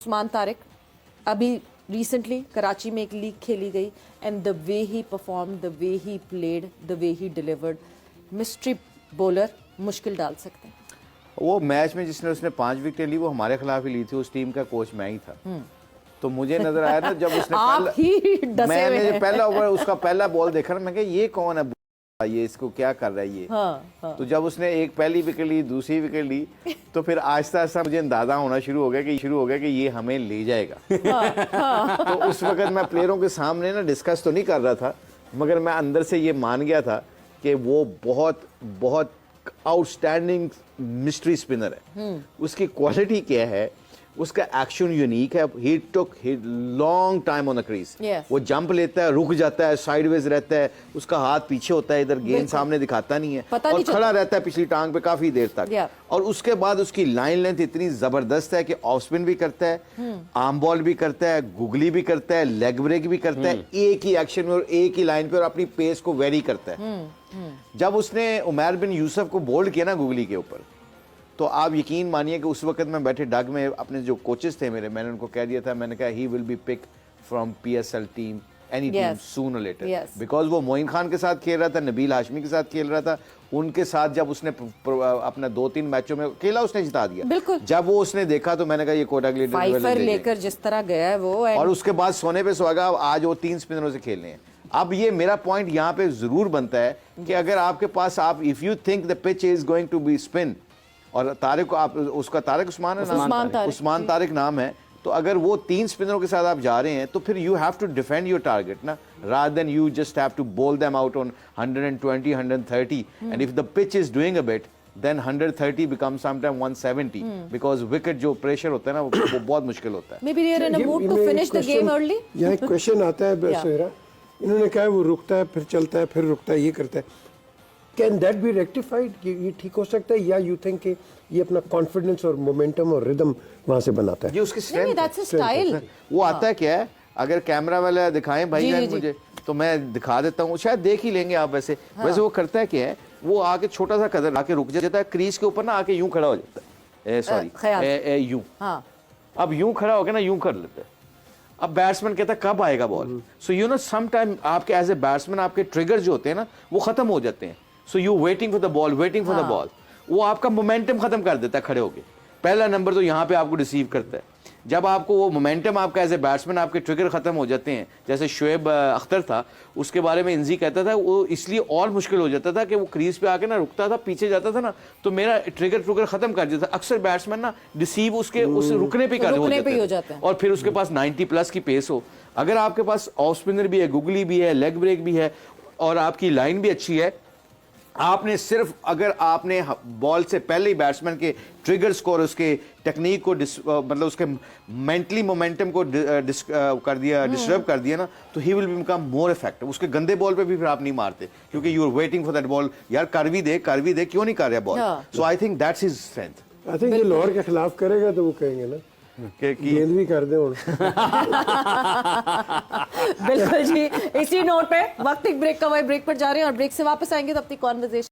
उस्मान तारिक अभी रिसेंटली कराची में एक लीग खेली गई and the way he perform, the way he played, the way he delivered, mystery bowler मुश्किल डाल सकते हैं। वो मैच में जिसने उसने 5 विकेट ली वो हमारे खिलाफ ही ली थी। उस टीम का कोच मैं ही था। तो मुझे नजर आया ना जब उसने मैंने पहला ओवर उसका पहला बॉल देखा ना, मैं कहा ये कौन है, ये इसको क्या कर रहा है ये। हाँ। तो जब उसने एक पहली विकेट ली, दूसरी विकेट ली, तो फिर आहिस्ता आहिस्ता मुझे अंदाजा होना शुरू हो गया कि ये हमें ले जाएगा। तो उस वक्त मैं प्लेयरों के सामने ना डिस्कस तो नहीं कर रहा था, मगर मैं अंदर से ये मान गया था कि वो बहुत बहुत आउटस्टैंडिंग मिस्ट्री स्पिनर है। उसकी क्वालिटी क्या है, उसका एक्शन यूनिक है। He took long time on the crease. वो जंप लेता है, रुक जाता है, साइडवेज रहता है, उसका हाथ पीछे होता है, इधर गेंद सामने दिखाता नहीं है और खड़ा रहता है पिछली टांग पे काफी देर तक। और उसके बाद उसकी लाइन लेंथ इतनी जबरदस्त है कि ऑफ स्पिन भी करता है, आर्म बॉल भी करता है, गुगली भी करता है, लेग ब्रेक भी करता है, एक ही एक्शन में और एक ही लाइन पे, और अपनी पेस को वेरी करता है। जब उसने उमैर बिन यूसुफ को बोल्ड किया ना गुगली के ऊपर, तो आप यकीन मानिए कि उस वक्त मैं बैठे डग में, अपने जो कोचेस थे मेरे, मैंने उनको कह दिया था, मैंने कहा he will be pick from PSL team, any team soon और लेटर, बिकॉज वो मोइन खान के साथ खेल रहा था, नबील हाशमी के साथ खेल रहा था। उनके साथ जब उसने अपना 2-3 मैचों में अकेला उसने जिता दिया। जब वो उसने देखा तो मैंने कहा ये कोटा लेकर जिस तरह गया है वो, और उसके बाद सोने पे सुहागा, आज वो 3 स्पिनरों से खेलने हैं। अब ये मेरा पॉइंट यहाँ पे जरूर बनता है कि अगर आपके पास आप if you think the pitch is going to be spin, और तारिक, आप उसका तारिक उस्मान है ना, उस्मान तारिक नाम है, तो अगर वो 3 स्पिनरों के साथ आप जा रहे हैं तो फिर you have to defend your target ना, rather than you just have to bowl them out on 120 130 and if the pitch is doing a bit then 130 becomes sometime 170 because wicket जो प्रेशर होता है ना वो बहुत मुश्किल होता है। Maybe they are in a mood to finish the game early. यहाँ एक क्वेश्चन आता है सोहेरा, इन्होंने कहा वो रुकता है फिर चलता है फिर रुकता है, ये करता है, कैन दैट बी रेक्टिफाइड, ये ठीक हो सकता है, या यू थिंक कि ये अपना कॉन्फिडेंस और मोमेंटम और रिदम वहां से बनाता है? ये उसकी स्टाइल वो आता है क्या है, अगर कैमरा वाला दिखाएं भाई मुझे तो मैं दिखा देता हूँ, शायद देख ही लेंगे आप। वैसे वो करता है क्या है, वो आके छोटा सा कदम आके रुक जाता है क्रीज के ऊपर ना, आके यूं खड़ा हो जाता है, सॉरी यूं, अब यूं खड़ा हो गया ना, यूं कर लेता है। अब बैट्समैन कहता है कब आएगा ball, so you know some time आपके एज ए बैट्समैन आपके ट्रिगर जो होते हैं ना वो खत्म हो जाते हैं। So you waiting for the ball, waiting for the ball, वो आपका मोमेंटम खत्म कर देता है खड़े होके। पहला नंबर तो यहाँ पे आपको रिसीव करता है। जब आपको वो मोमेंटम आपका एज ए बैट्समैन आपके ट्रिगर खत्म हो जाते हैं, जैसे शुएब अख्तर था, उसके बारे में इंजी कहता था वो इसलिए और मुश्किल हो जाता था कि वो क्रीज पे आके ना रुकता था, पीछे जाता था ना, तो मेरा ट्रिगर खत्म कर देता था। अक्सर बैट्समैन ना रिसीव उसके उस रुकने पे हो जाता है और फिर उसके पास 90+ की पेस हो। अगर आपके पास ऑफ स्पिनर भी है, गुगली भी है, लेग ब्रेक भी है और आपकी लाइन भी अच्छी है, आपने सिर्फ अगर आपने बॉल से पहले ही बैट्समैन के ट्रिगर्स को और उसके टेक्निक को मतलब उसके मेंटली मोमेंटम को डिस्टर्ब कर दिया ना, तो he will become more effective. उसके गंदे बॉल पे भी फिर आप नहीं मारते क्योंकि you are waiting for that ball, यार कर भी दे क्यों नहीं कर रहा ball. So I think that's his strength. I think ये लाहौर के खिलाफ करेगा तो वो कहेंगे ना गेंद भी कर दे। बिल्कुल जी, इसी नोट पे वक्त एक ब्रेक का, वही ब्रेक पर जा रहे हैं और ब्रेक से वापस आएंगे तो अपनी कॉन्वर्सेशन